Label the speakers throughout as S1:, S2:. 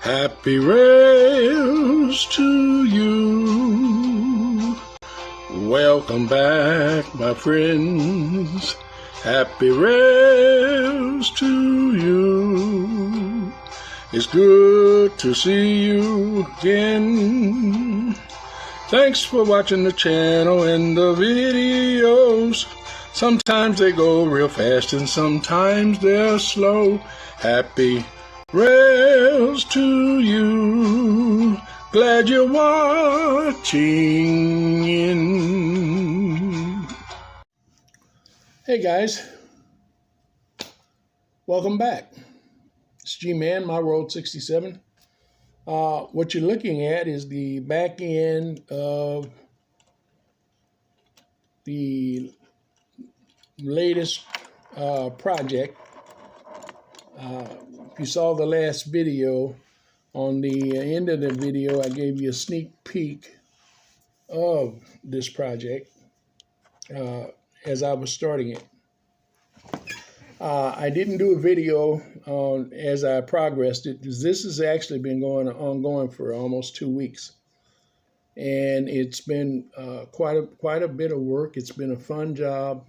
S1: Happy rails to you. Welcome back, my friends. Happy rails to you. It's good to see you again. Thanks for watching the channel and the videos. Sometimes they go real fast and sometimes they're slow. Happy rails to you. Glad you're watching. Hey guys, welcome back. It's G-Man, My World 67. What you're looking at is the back end of the latest project. If you saw the last video, on the end of the video, I gave you a sneak peek of this project as I was starting it. I didn't do a video as I progressed it, because this has actually been ongoing for almost 2 weeks. And it's been quite a bit of work. It's been a fun job,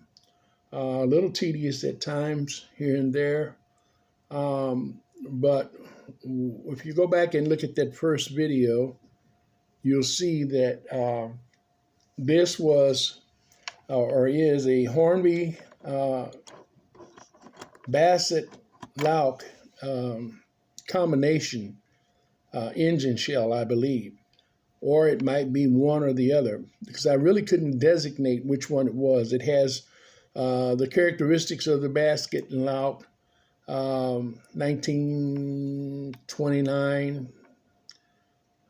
S1: a little tedious at times here and there. But if you go back and look at that first video, you'll see that this was or is a Hornby Bassett-Lowke combination engine shell, I believe. Or it might be one or the other, because I really couldn't designate which one it was. It has the characteristics of the Bassett-Lowke 1929,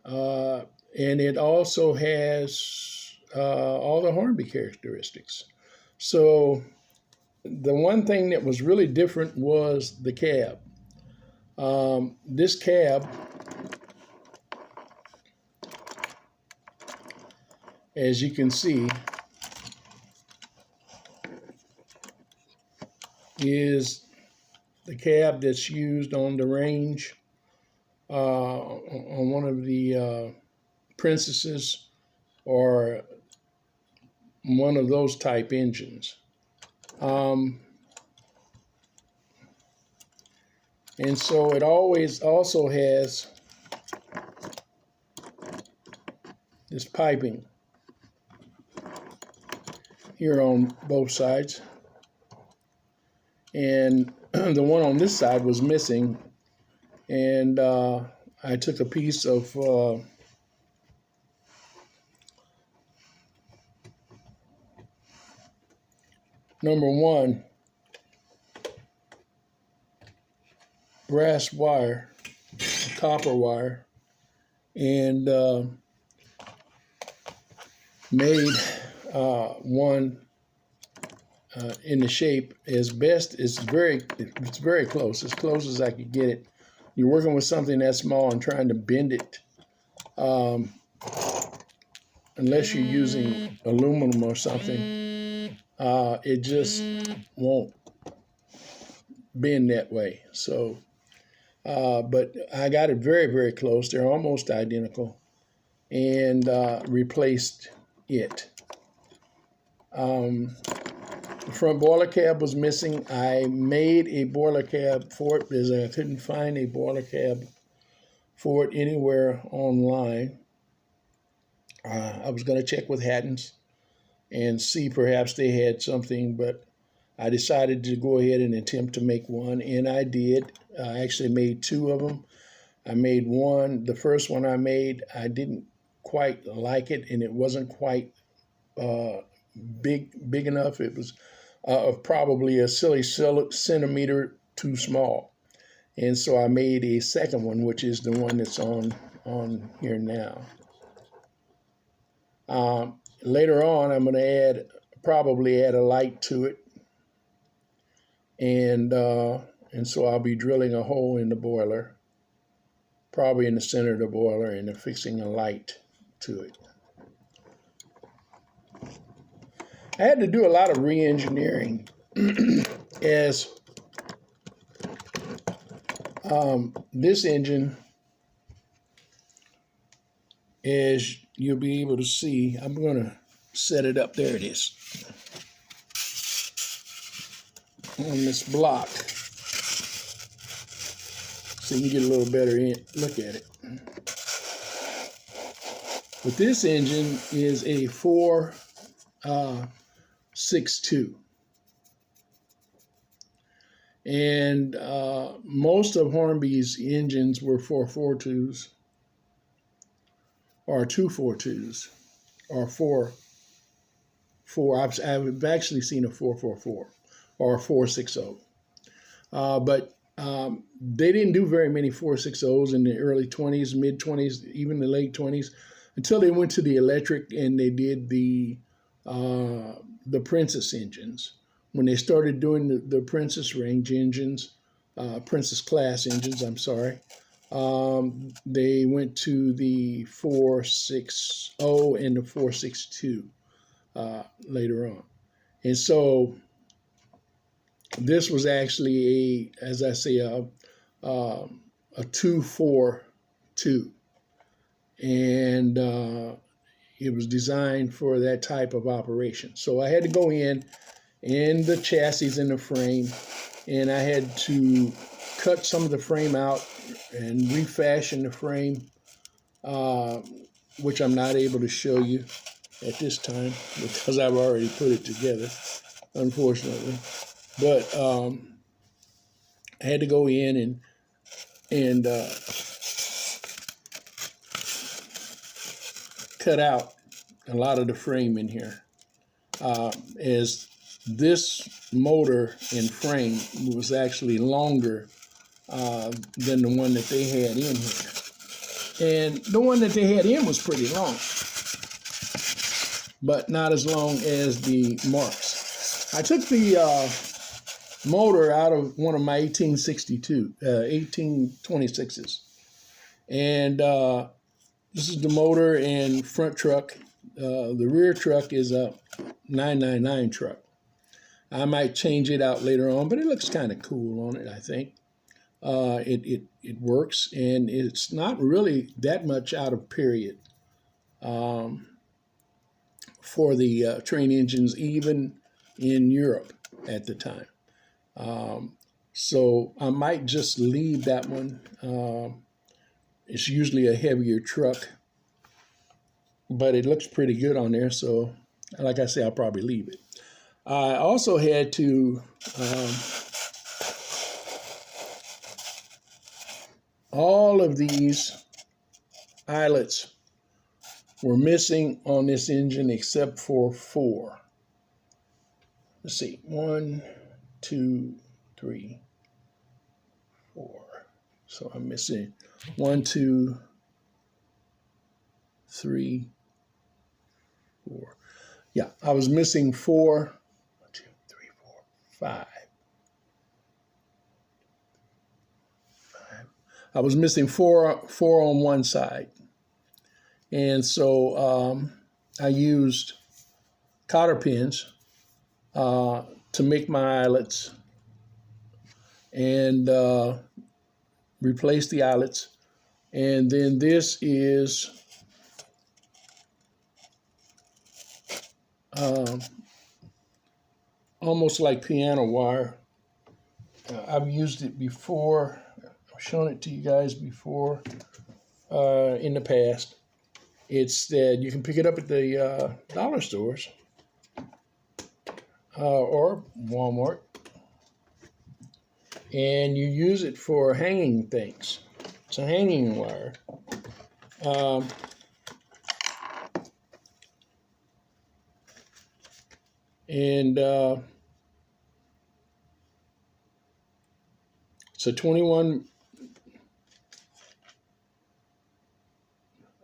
S1: and it also has all the Hornby characteristics. So the one thing that was really different was the cab. This cab, as you can see, is the cab that's used on the range on one of the Princesses or one of those type engines. And so it always also has this piping here on both sides. And the one on this side was missing, and I took a piece of #1 brass wire, copper wire, and made one in the shape as best. It's very close, as close as I could get it. You're working with something that small and trying to bend it, unless you're using aluminum or something, it just won't bend that way. So, but I got it very close. They're almost identical, and replaced it. The front boiler cab was missing. I made a boiler cab for it because I couldn't find a boiler cab for it anywhere online. I was going to check with Hatton's and see perhaps they had something, but I decided to go ahead and attempt to make one, and I did. I actually made 2 of them. I made one. The first one I made, I didn't quite like it, and it wasn't quite big enough. It was probably a silly centimeter too small, and so I made a second one, which is the one that's on here now. Later on, I'm going to probably add a light to it, and so I'll be drilling a hole in the boiler, probably in the center of the boiler, and affixing a light to it. I had to do a lot of re-engineering as this engine as you'll be able to see, I'm going to set it up. There it is. On this block, so you can get a little better look at it. But this engine is a 4.62, and most of Hornby's engines were 4.42s, or 2.42s, or 4.4. I've actually seen a 4.44 or 4.60, but they didn't do very many 4.60s in the early 20s, mid 20s, even the late 20s, until they went to the electric and they did the Princess engines. When they started doing the Princess range engines, Princess class engines, I'm sorry, they went to the 4.60 and the 4.62 later on. And so this was actually as I say, a 2.42, and it was designed for that type of operation. So I had to go in the chassis and the frame, and I had to cut some of the frame out and refashion the frame, which I'm not able to show you at this time because I've already put it together, unfortunately. But I had to go in and cut out a lot of the frame in here, as this motor and frame was actually longer than the one that they had in here. And the one that they had in was pretty long, but not as long as the Marks. I took the motor out of one of my 1826s. And this is the motor and front truck. The rear truck is a 999 truck. I might change it out later on, but it looks kind of cool on it, I think. It works, and it's not really that much out of period for the train engines, even in Europe at the time. So I might just leave that one. It's usually a heavier truck, but it looks pretty good on there. So like I say, I'll probably leave it. I also had to all of these eyelets were missing on this engine except for 4. Let's see, 1, 2, 3, 4. So I'm missing 1, 2, 3, 4. Yeah, I was missing 4. 1, 2, 3, 4, 5. I was missing 4 on one side. And so I used cotter pins to make my eyelets and replace the eyelets. And then this is almost like piano wire. I've used it before. I've shown it to you guys before in the past. It's that you can pick it up at the dollar stores or Walmart, and you use it for hanging things. It's a hanging wire. And it's a 21,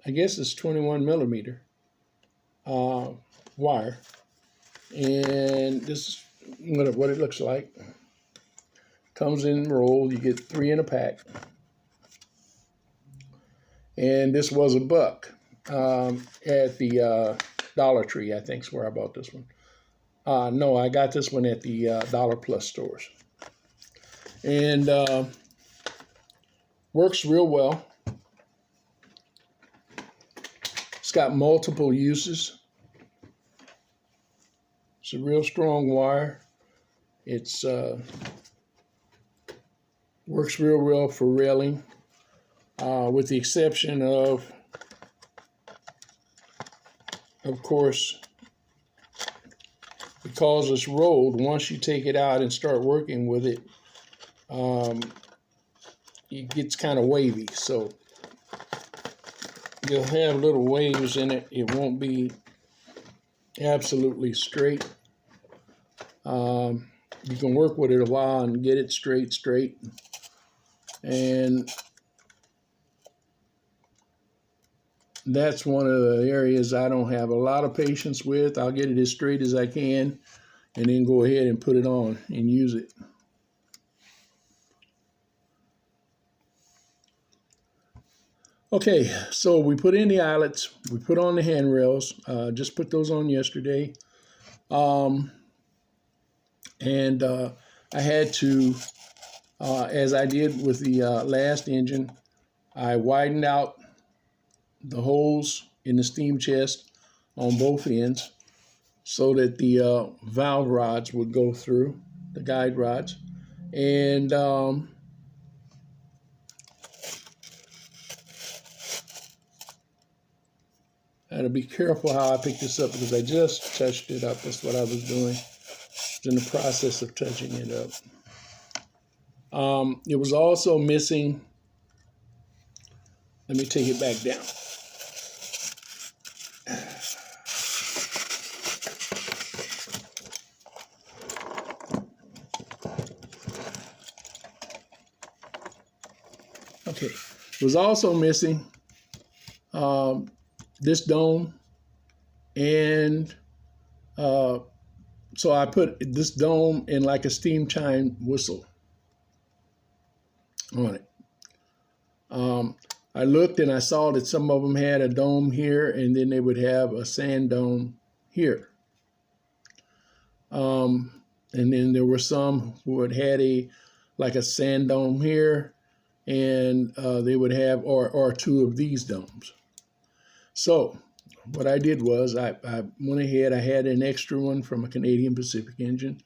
S1: I guess it's 21 millimeter wire. And this is what it looks like. Comes in rolled. You get 3 in a pack. And this was $1 at the Dollar Tree, I think is where I bought this one. No, I got this one at the Dollar Plus stores. And works real well. got multiple uses. It's a real strong wire. It's works real well for railing, with the exception of course, because it's rolled. Once you take it out and start working with it, it gets kind of wavy. So you'll have little waves in it. It won't be absolutely straight. You can work with it a while and get it straight. And that's one of the areas I don't have a lot of patience with. I'll get it as straight as I can and then go ahead and put it on and use it. Okay, so we put in the eyelets, we put on the handrails, just put those on yesterday. I had to, as I did with the last engine, I widened out the holes in the steam chest on both ends so that the valve rods would go through, the guide rods. And I had to be careful how I pick this up because I just touched it up. That's what I was doing. In the process of touching it up. It was also missing, let me take it back down. Okay, it was also missing this dome, and so I put this dome in like a steam chime whistle on it. I looked and I saw that some of them had a dome here, and then they would have a sand dome here. And then there were some who had like a sand dome here, and they would have or two of these domes. So what I did was I went ahead, I had an extra one from a Canadian Pacific engine,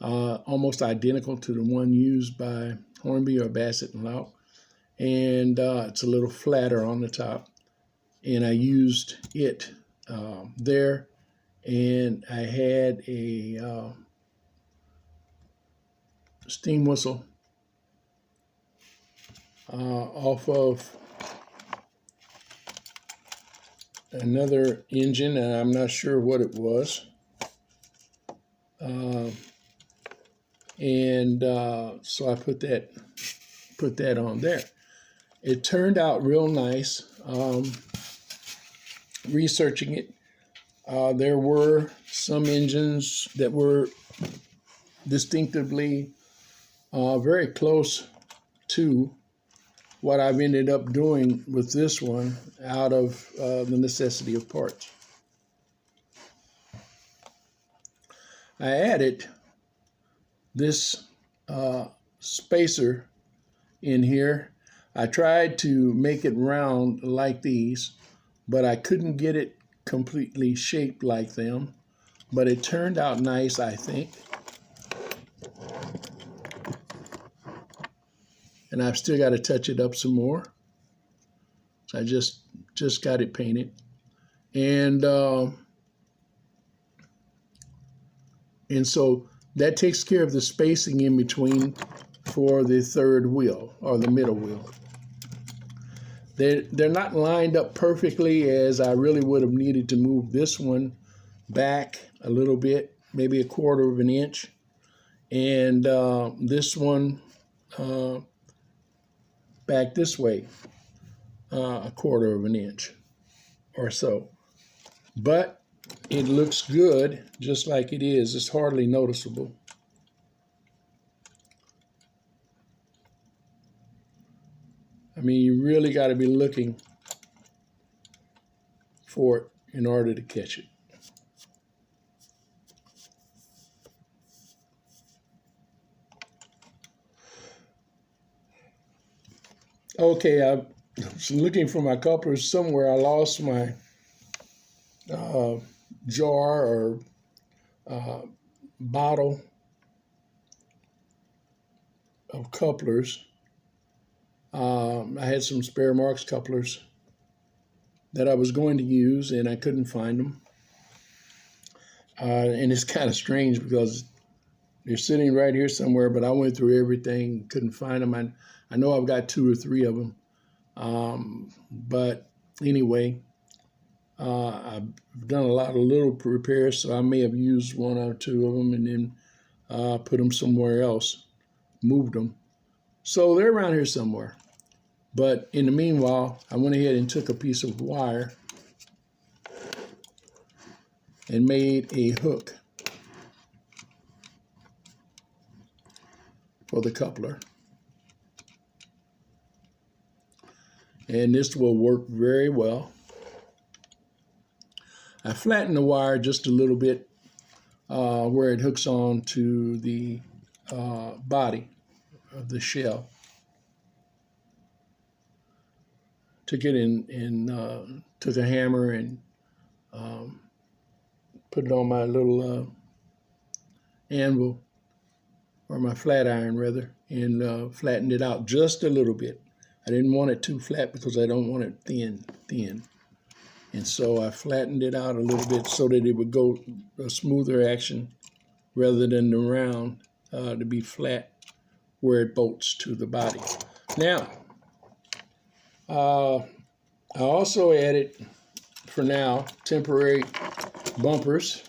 S1: almost identical to the one used by Hornby or Bassett-Lowke, and it's a little flatter on the top. And I used it there, and I had a steam whistle off of another engine, and I'm not sure what it was. So I put that on there. It turned out real nice. Researching it, there were some engines that were distinctively very close to what I've ended up doing with this one out of the necessity of parts. I added this spacer in here. I tried to make it round like these, but I couldn't get it completely shaped like them. But it turned out nice, I think. And I've still got to touch it up some more. So I just got it painted. And so that takes care of the spacing in between for the third wheel or the middle wheel. They're not lined up perfectly, as I really would have needed to move this one back a little bit, maybe 1/4 of an inch. And this one back this way, 1/4 of an inch or so. But it looks good just like it is. It's hardly noticeable. I mean, you really got to be looking for it in order to catch it. Okay, I was looking for my couplers somewhere. I lost my jar or bottle of couplers. I had some spare Marks couplers that I was going to use, and I couldn't find them. And it's kind of strange because they're sitting right here somewhere, but I went through everything, couldn't find them. I know I've got 2 or 3 of them. But anyway, I've done a lot of little repairs, so I may have used 1 or 2 of them and then put them somewhere else, moved them. So they're around here somewhere. But in the meanwhile, I went ahead and took a piece of wire and made a hook for the coupler. And this will work very well. I flattened the wire just a little bit where it hooks on to the body of the shell. Took it in, took a hammer and put it on my little anvil, or my flat iron rather, and flattened it out just a little bit. I didn't want it too flat because I don't want it thin. And so I flattened it out a little bit so that it would go a smoother action rather than the round to be flat where it bolts to the body. Now, I also added, for now, temporary bumpers.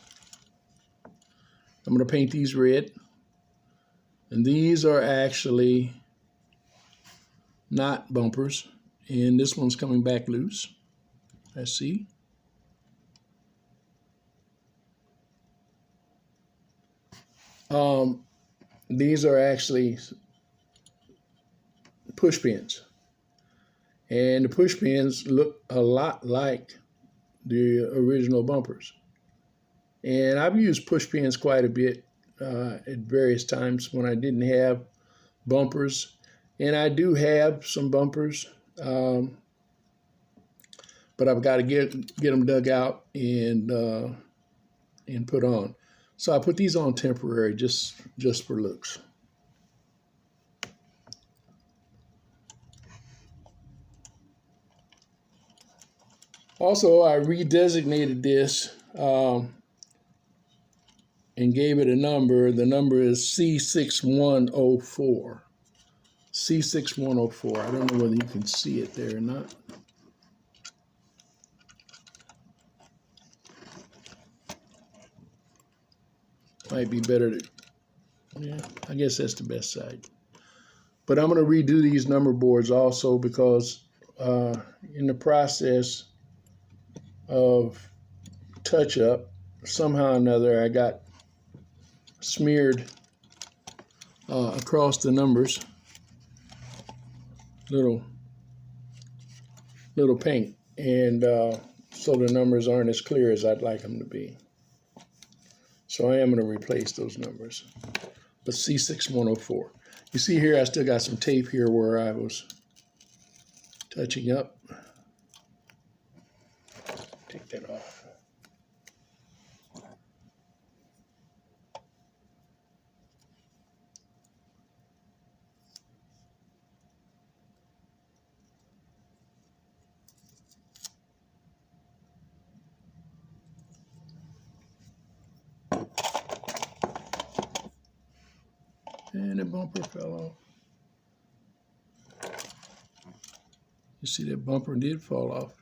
S1: I'm going to paint these red. And these are actually not bumpers. And this one's coming back loose. I see. These are actually push pins. And the push pins look a lot like the original bumpers. And I've used push pins quite a bit at various times when I didn't have bumpers. And I do have some bumpers, but I've got to get them dug out and put on. So I put these on temporary just for looks. Also, I redesignated this and gave it a number. The number is C6104. C6104. I don't know whether you can see it there or not. Might be better to, yeah, I guess that's the best side. But I'm going to redo these number boards also because in the process of touch-up, somehow or another I got smeared across the numbers little paint, and so the numbers aren't as clear as I'd like them to be. So I am going to replace those numbers. But C6104. You see here I still got some tape here where I was touching up. Take that off. And the bumper fell off. You see that bumper did fall off.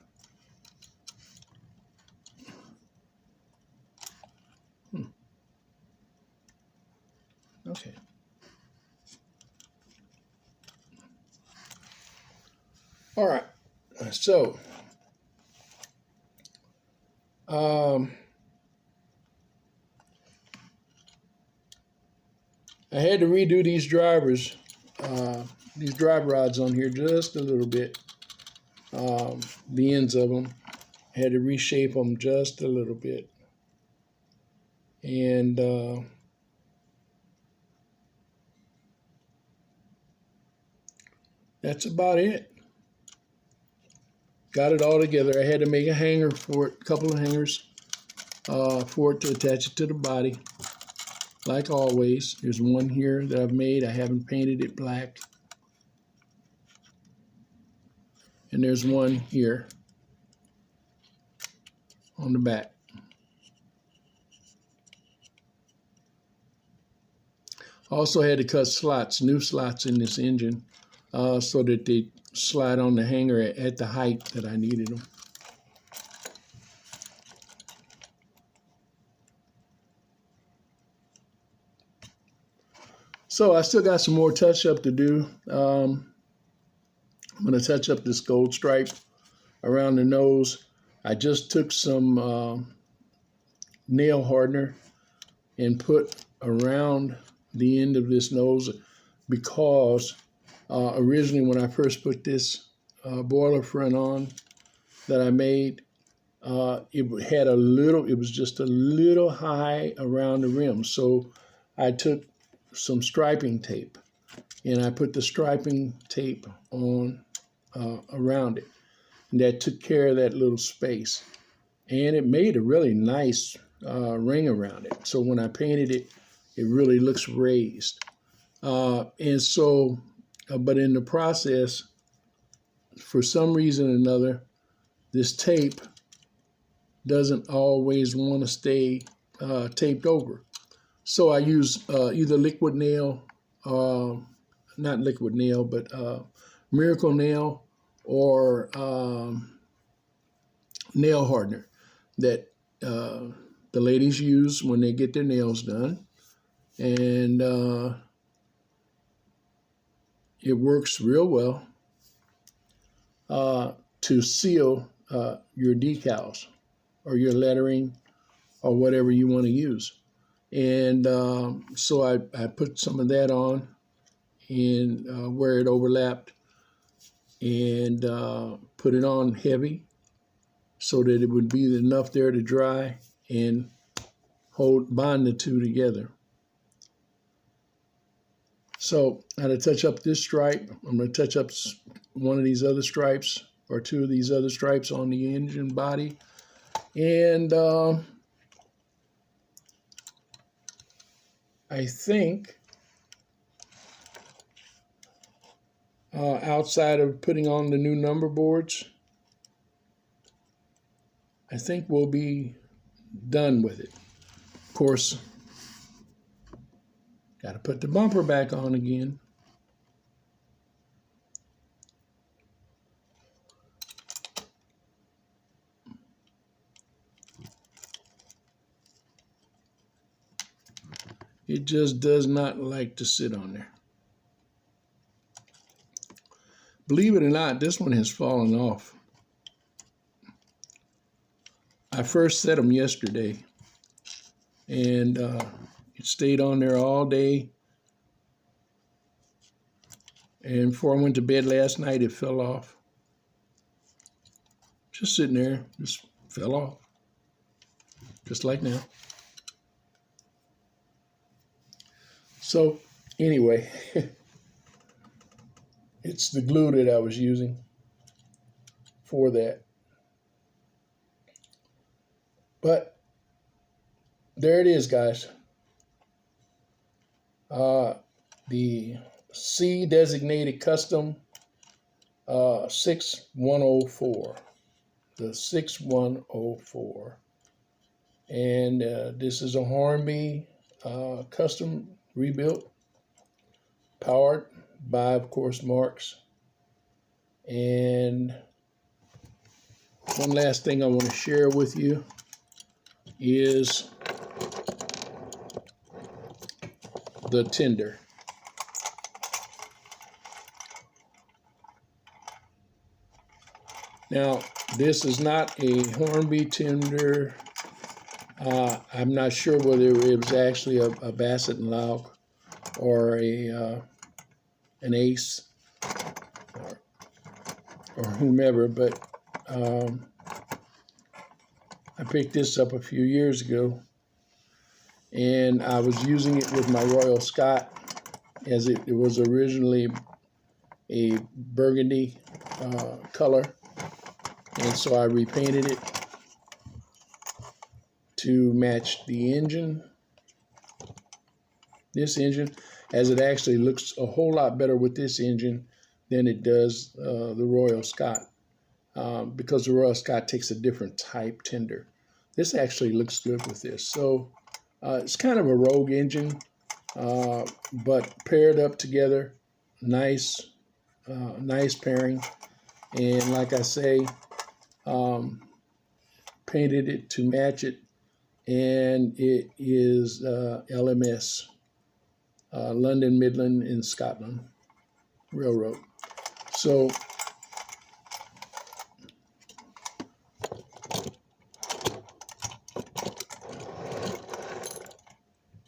S1: Okay. All right. So, I had to redo these drivers, these drive rods on here just a little bit. The ends of them. I had to reshape them just a little bit. And that's about it. Got it all together. I had to make a hanger for it, a couple of hangers for it to attach it to the body. Like always, there's one here that I've made. I haven't painted it black. And there's one here on the back. Also had to cut slots, new slots in this engine, so that they slide on the hanger at the height that I needed them. So I still got some more touch-up to do. I'm going to touch up this gold stripe around the nose. I just took some nail hardener and put around the end of this nose, because originally when I first put this boiler front on that I made, it was just a little high around the rim. So I took some striping tape and I put the striping tape on around it, and that took care of that little space, and it made a really nice ring around it. So when I painted it, it really looks raised. And so, but in the process, for some reason or another, this tape doesn't always want to stay taped over. So I use either liquid nail, not liquid nail, but Miracle Nail or nail hardener that the ladies use when they get their nails done. And it works real well to seal your decals or your lettering or whatever you want to use. And so I put some of that on and where it overlapped, and put it on heavy so that it would be enough there to dry and bind the two together. So I had to touch up this stripe. I'm going to touch up one of these other stripes or two of these other stripes on the engine body. And I think outside of putting on the new number boards, I think we'll be done with it. Of course, got to put the bumper back on again. It just does not like to sit on there. Believe it or not, this one has fallen off. I first set them yesterday, and it stayed on there all day. And before I went to bed last night, it fell off. Just sitting there, just fell off. Just like now. So anyway, it's the glue that I was using for that. But there it is, guys. The C designated custom 6104. The 6104. And this is a Hornby custom rebuilt, powered by, of course, Marks. And one last thing I want to share with you is the tender. Now, this is not a Hornby tender. I'm not sure whether it was actually a Bassett-Lowke or an Ace or whomever, but I picked this up a few years ago, and I was using it with my Royal Scot, as it was originally a burgundy color, and so I repainted it. to match the engine. This engine, as it actually looks a whole lot better with this engine than it does the Royal Scot, because the Royal Scot takes a different type tender. This actually looks good with this. So it's kind of a rogue engine, but paired up together, nice pairing. And like I say, painted it to match it, and it is LMS, London, Midland in Scotland Railroad. So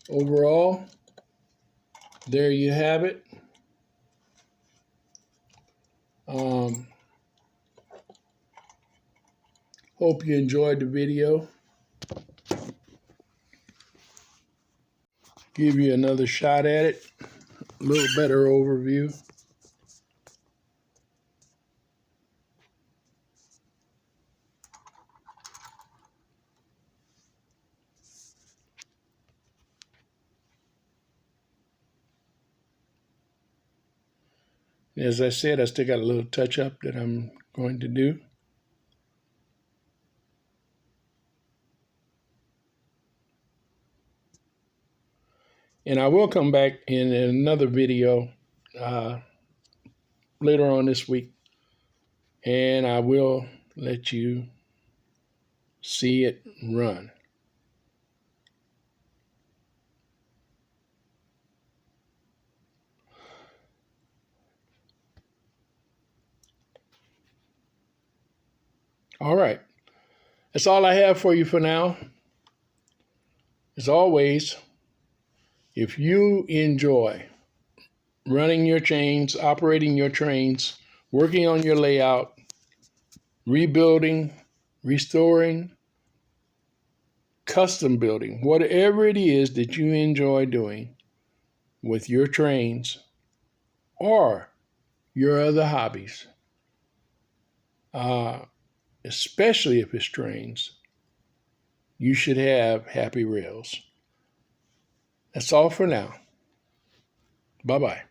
S1: overall, there you have it. Hope you enjoyed the video. Give you another shot at it, a little better overview. As I said, I still got a little touch up that I'm going to do. And I will come back in another video later on this week, and I will let you see it run. All right. That's all I have for you for now. As always, if you enjoy running your chains, operating your trains, working on your layout, rebuilding, restoring, custom building, whatever it is that you enjoy doing with your trains or your other hobbies, especially if it's trains, you should have happy rails. That's all for now. Bye-bye.